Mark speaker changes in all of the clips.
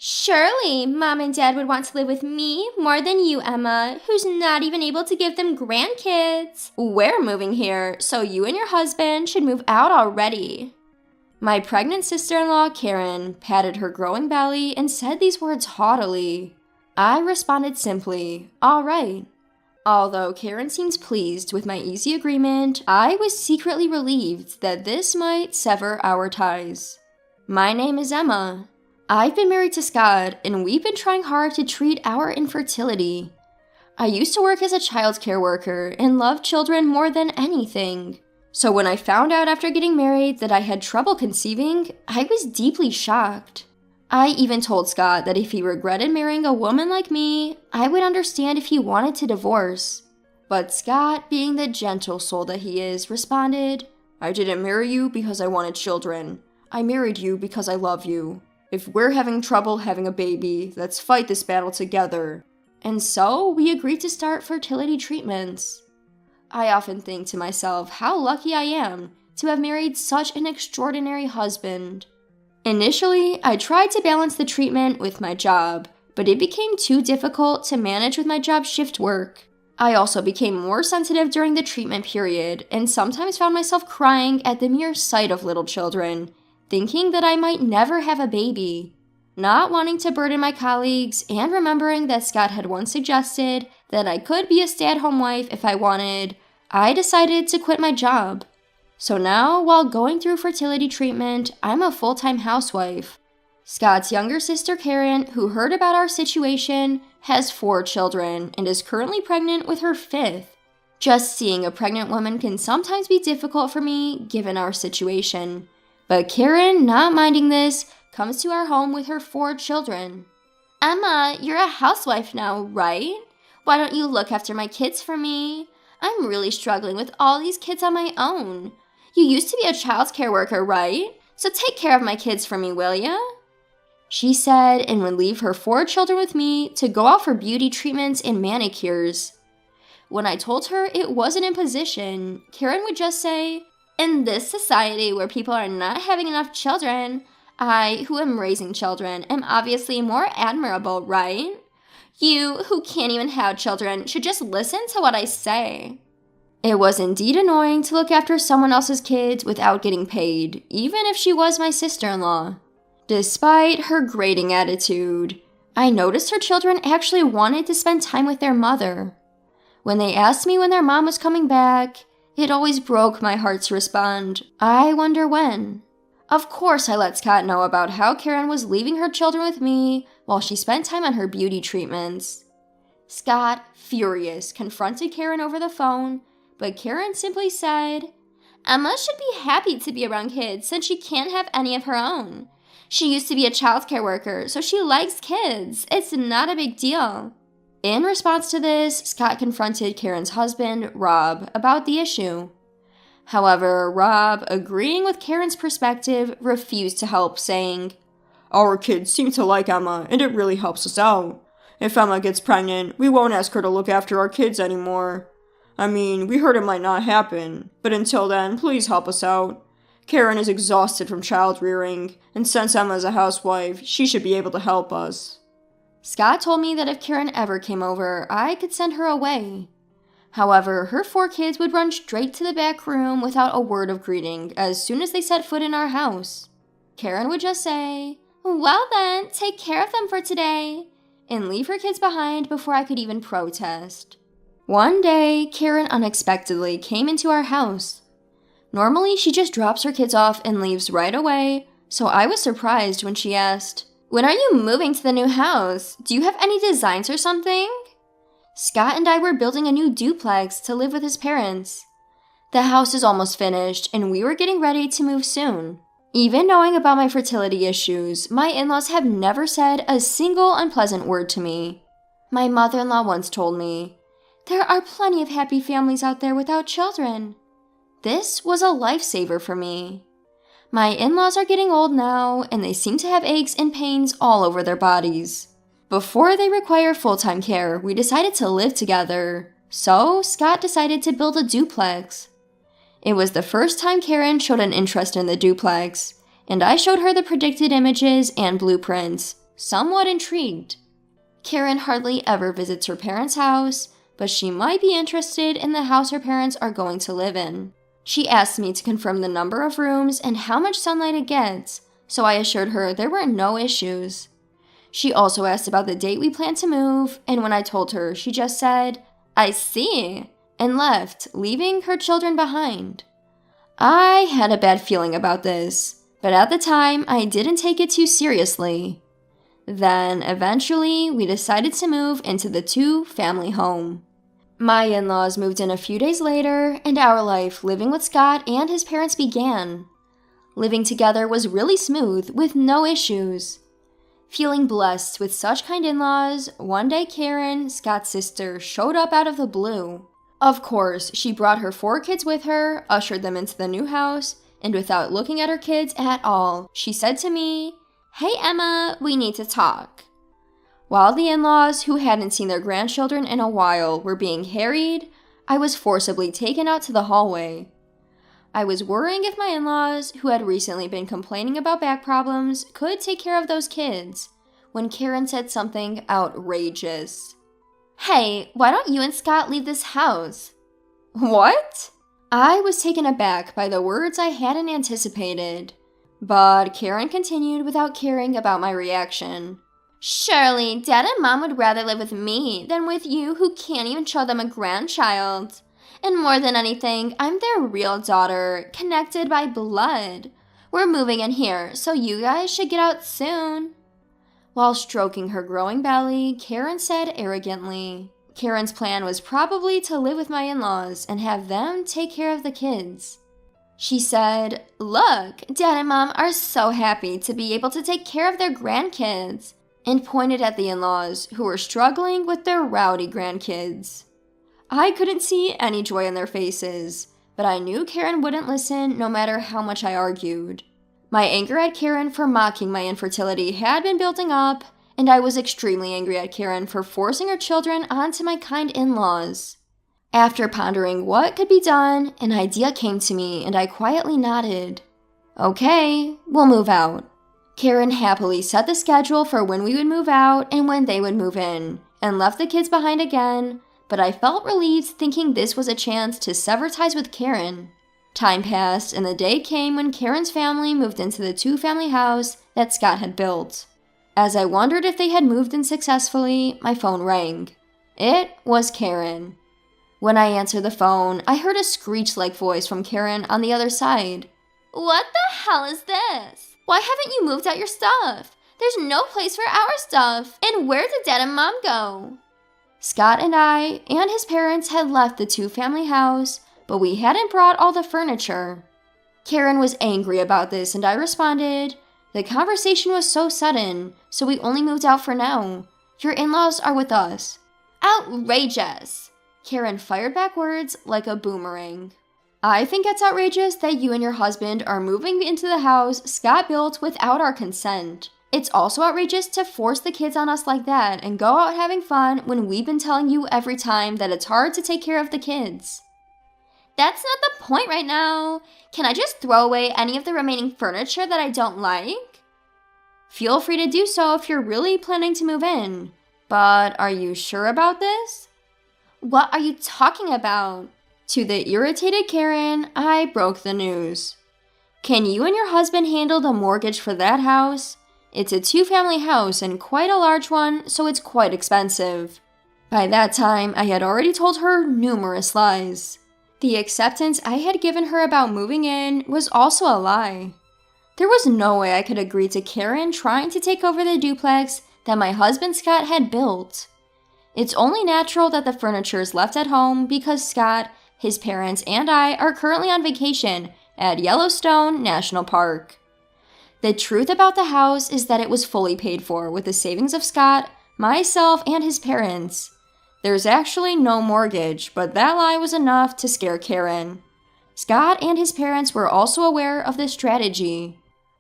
Speaker 1: Surely, Mom and Dad would want to live with me more than you, Emma, who's not even able to give them grandkids. We're moving here, so you and your husband should move out already. My pregnant sister-in-law, Karen, patted her growing belly and said these words haughtily. I responded simply, all right. Although Karen seemed pleased with my easy agreement, I was secretly relieved that this might sever our ties. My name is Emma. I've been married to Scott, and we've been trying hard to treat our infertility. I used to work as a childcare worker and loved children more than anything. So when I found out after getting married that I had trouble conceiving, I was deeply shocked. I even told Scott that if he regretted marrying a woman like me, I would understand if he wanted to divorce. But Scott, being the gentle soul that he is, responded, I didn't marry you because I wanted children. I married you because I love you. If we're having trouble having a baby, let's fight this battle together. And so we agreed to start fertility treatments. I often think to myself how lucky I am to have married such an extraordinary husband. Initially, I tried to balance the treatment with my job, but it became too difficult to manage with my job shift work. I also became more sensitive during the treatment period and sometimes found myself crying at the mere sight of little children, thinking that I might never have a baby. Not wanting to burden my colleagues and remembering that Scott had once suggested that I could be a stay-at-home wife if I wanted, I decided to quit my job. So now, while going through fertility treatment, I'm a full-time housewife. Scott's younger sister Karen, who heard about our situation, has 4 children and is currently pregnant with her 5th. Just seeing a pregnant woman can sometimes be difficult for me, given our situation. But Karen, not minding this, comes to our home with her 4 children. Emma, you're a housewife now, right? Why don't you look after my kids for me? I'm really struggling with all these kids on my own. You used to be a childcare worker, right? So take care of my kids for me, will ya? She said and would leave her 4 children with me to go out for beauty treatments and manicures. When I told her it wasn't imposition, Karen would just say, in this society where people are not having enough children, I, who am raising children, am obviously more admirable, right? You, who can't even have children, should just listen to what I say. It was indeed annoying to look after someone else's kids without getting paid, even if she was my sister-in-law. Despite her grating attitude, I noticed her children actually wanted to spend time with their mother. When they asked me when their mom was coming back, it always broke my heart to respond, I wonder when. Of course I let Scott know about how Karen was leaving her children with me while she spent time on her beauty treatments. Scott, furious, confronted Karen over the phone, but Karen simply said, Emma should be happy to be around kids since she can't have any of her own. She used to be a childcare worker, so she likes kids. It's not a big deal. In response to this, Scott confronted Karen's husband, Rob, about the issue. However, Rob, agreeing with Karen's perspective, refused to help, saying, Our kids seem to like Emma, and it really helps us out. If Emma gets pregnant, we won't ask her to look after our kids anymore. I mean, we heard it might not happen, but until then, please help us out. Karen is exhausted from child rearing, and since Emma is a housewife, she should be able to help us. Scott told me that if Karen ever came over, I could send her away. However, her 4 kids would run straight to the back room without a word of greeting as soon as they set foot in our house. Karen would just say, Well then, take care of them for today, and leave her kids behind before I could even protest. One day, Karen unexpectedly came into our house. Normally, she just drops her kids off and leaves right away, so I was surprised when she asked, When are you moving to the new house? Do you have any designs or something? Scott and I were building a new duplex to live with his parents. The house is almost finished, and we were getting ready to move soon. Even knowing about my fertility issues, my in-laws have never said a single unpleasant word to me. My mother-in-law once told me, There are plenty of happy families out there without children. This was a lifesaver for me. My in-laws are getting old now, and they seem to have aches and pains all over their bodies. Before they require full-time care, we decided to live together. So, Scott decided to build a duplex. It was the first time Karen showed an interest in the duplex, and I showed her the predicted images and blueprints, somewhat intrigued. Karen hardly ever visits her parents' house, but she might be interested in the house her parents are going to live in. She asked me to confirm the number of rooms and how much sunlight it gets, so I assured her there were no issues. She also asked about the date we planned to move, and when I told her, she just said, "I see," and left, leaving her children behind. I had a bad feeling about this, but at the time, I didn't take it too seriously. Then, eventually, we decided to move into the two-family home. My in-laws moved in a few days later, and our life living with Scott and his parents began. Living together was really smooth, with no issues. Feeling blessed with such kind in-laws, one day Karen, Scott's sister, showed up out of the blue. Of course, she brought her 4 kids with her, ushered them into the new house, and without looking at her kids at all, she said to me, "Hey Emma, we need to talk." While the in-laws, who hadn't seen their grandchildren in a while, were being harried, I was forcibly taken out to the hallway. I was worrying if my in-laws, who had recently been complaining about back problems, could take care of those kids, when Karen said something outrageous. "Hey, why don't you and Scott leave this house?" What? I was taken aback by the words I hadn't anticipated, but Karen continued without caring about my reaction. "Surely, Dad and Mom would rather live with me than with you who can't even show them a grandchild. And more than anything, I'm their real daughter, connected by blood. We're moving in here, so you guys should get out soon." While stroking her growing belly, Karen said arrogantly. Karen's plan was probably to live with my in-laws and have them take care of the kids. She said, "Look, Dad and Mom are so happy to be able to take care of their grandkids," and pointed at the in-laws, who were struggling with their rowdy grandkids. I couldn't see any joy in their faces, but I knew Karen wouldn't listen no matter how much I argued. My anger at Karen for mocking my infertility had been building up, and I was extremely angry at Karen for forcing her children onto my kind in-laws. After pondering what could be done, an idea came to me, and I quietly nodded. "Okay, we'll move out." Karen happily set the schedule for when we would move out and when they would move in, and left the kids behind again, but I felt relieved thinking this was a chance to sever ties with Karen. Time passed, and the day came when Karen's family moved into the two-family house that Scott had built. As I wondered if they had moved in successfully, my phone rang. It was Karen. When I answered the phone, I heard a screech-like voice from Karen on the other side. "What the hell is this? Why haven't you moved out your stuff? There's no place for our stuff. And where did Dad and Mom go?" Scott and I and his parents had left the two-family house, but we hadn't brought all the furniture. Karen was angry about this, and I responded, "The conversation was so sudden, so we only moved out for now. Your in-laws are with us." "Outrageous!" Karen fired back words like a boomerang. "I think it's outrageous that you and your husband are moving into the house Scott built without our consent. It's also outrageous to force the kids on us like that and go out having fun when we've been telling you every time that it's hard to take care of the kids." "That's not the point right now. Can I just throw away any of the remaining furniture that I don't like?" "Feel free to do so if you're really planning to move in. But are you sure about this?" "What are you talking about?" To the irritated Karen, I broke the news. "Can you and your husband handle the mortgage for that house? It's a two-family house and quite a large one, so it's quite expensive." By that time, I had already told her numerous lies. The acceptance I had given her about moving in was also a lie. There was no way I could agree to Karen trying to take over the duplex that my husband Scott had built. It's only natural that the furniture is left at home because Scott, his parents, and I are currently on vacation at Yellowstone National Park. The truth about the house is that it was fully paid for with the savings of Scott, myself, and his parents. There's actually no mortgage, but that lie was enough to scare Karen. Scott and his parents were also aware of this strategy.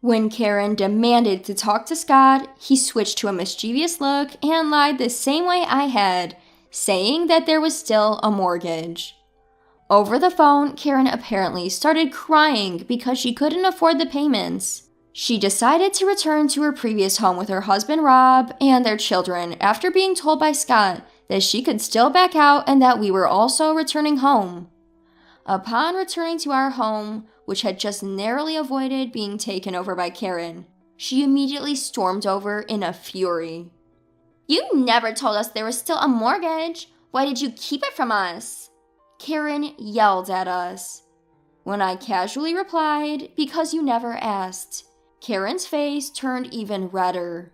Speaker 1: When Karen demanded to talk to Scott, he switched to a mischievous look and lied the same way I had, saying that there was still a mortgage. Over the phone, Karen apparently started crying because she couldn't afford the payments. She decided to return to her previous home with her husband Rob and their children after being told by Scott that she could still back out and that we were also returning home. Upon returning to our home, which had just narrowly avoided being taken over by Karen, she immediately stormed over in a fury. "You never told us there was still a mortgage. Why did you keep it from us?" Karen yelled at us. When I casually replied, "Because you never asked," Karen's face turned even redder.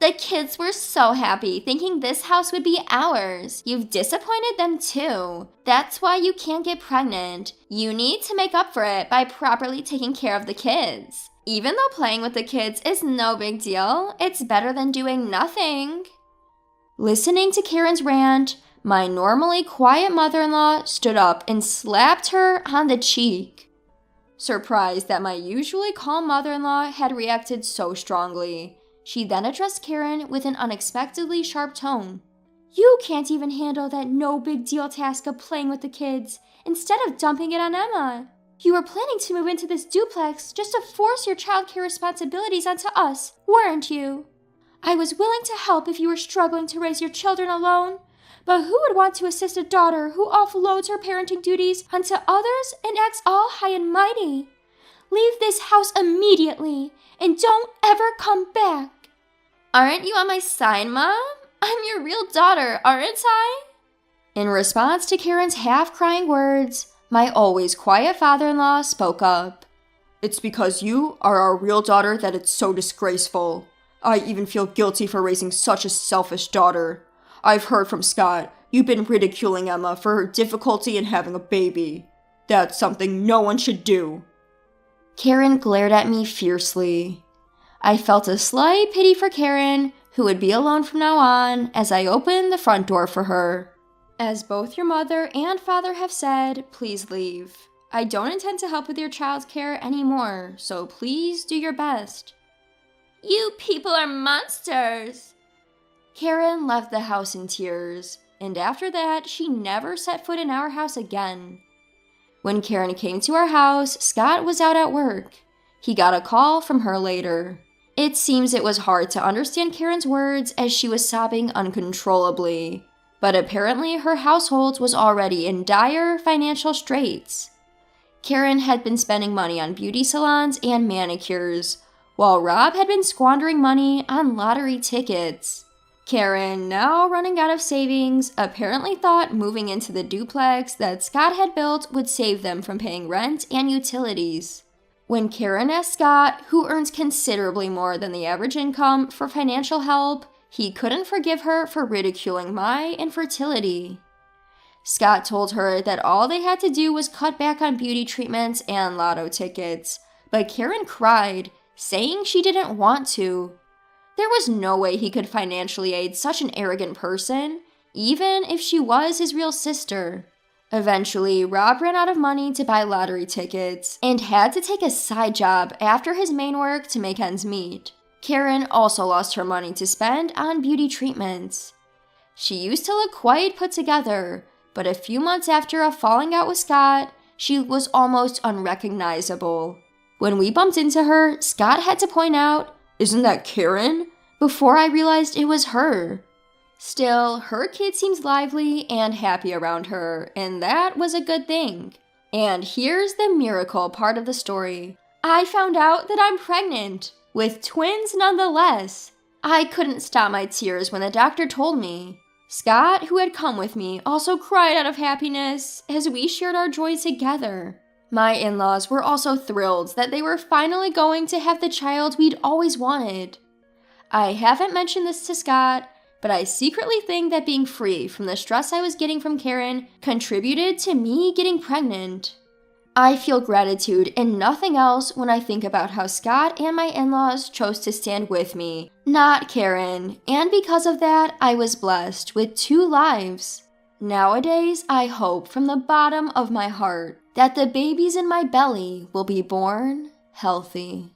Speaker 1: "The kids were so happy, thinking this house would be ours. You've disappointed them too. That's why you can't get pregnant. You need to make up for it by properly taking care of the kids. Even though playing with the kids is no big deal, it's better than doing nothing." Listening to Karen's rant, my normally quiet mother-in-law stood up and slapped her on the cheek. Surprised that my usually calm mother-in-law had reacted so strongly, she then addressed Karen with an unexpectedly sharp tone. "You can't even handle that no big deal task of playing with the kids instead of dumping it on Emma. You were planning to move into this duplex just to force your childcare responsibilities onto us, weren't you? I was willing to help if you were struggling to raise your children alone, but who would want to assist a daughter who offloads her parenting duties onto others and acts all high and mighty? Leave this house immediately and don't ever come back." "Aren't you on my side, Mom? I'm your real daughter, aren't I?" In response to Karen's half-crying words, my always quiet father-in-law spoke up. "It's because you are our real daughter that it's so disgraceful. I even feel guilty for raising such a selfish daughter. I've heard from Scott you've been ridiculing Emma for her difficulty in having a baby. That's something no one should do." Karen glared at me fiercely. I felt a slight pity for Karen, who would be alone from now on, as I opened the front door for her. "As both your mother and father have said, please leave. I don't intend to help with your child's care anymore, so please do your best." "You people are monsters!" Karen left the house in tears, and after that, she never set foot in our house again. When Karen came to our house, Scott was out at work. He got a call from her later. It seems it was hard to understand Karen's words as she was sobbing uncontrollably, but apparently her household was already in dire financial straits. Karen had been spending money on beauty salons and manicures, while Rob had been squandering money on lottery tickets. Karen, now running out of savings, apparently thought moving into the duplex that Scott had built would save them from paying rent and utilities. When Karen asked Scott, who earns considerably more than the average income, for financial help, he couldn't forgive her for ridiculing my infertility. Scott told her that all they had to do was cut back on beauty treatments and lotto tickets, but Karen cried, saying she didn't want to. There was no way he could financially aid such an arrogant person, even if she was his real sister. Eventually, Rob ran out of money to buy lottery tickets and had to take a side job after his main work to make ends meet. Karen also lost her money to spend on beauty treatments. She used to look quite put together, but a few months after a falling out with Scott, she was almost unrecognizable. When we bumped into her, Scott had to point out, "Isn't that Karen?" before I realized it was her. Still, her kid seems lively and happy around her, and that was a good thing. And here's the miracle part of the story. I found out that I'm pregnant, with twins nonetheless. I couldn't stop my tears when the doctor told me. Scott, who had come with me, also cried out of happiness as we shared our joy together. My in-laws were also thrilled that they were finally going to have the child we'd always wanted. I haven't mentioned this to Scott, but I secretly think that being free from the stress I was getting from Karen contributed to me getting pregnant. I feel gratitude and nothing else when I think about how Scott and my in-laws chose to stand with me, not Karen, and because of that, I was blessed with 2 lives. Nowadays, I hope from the bottom of my heart that the babies in my belly will be born healthy.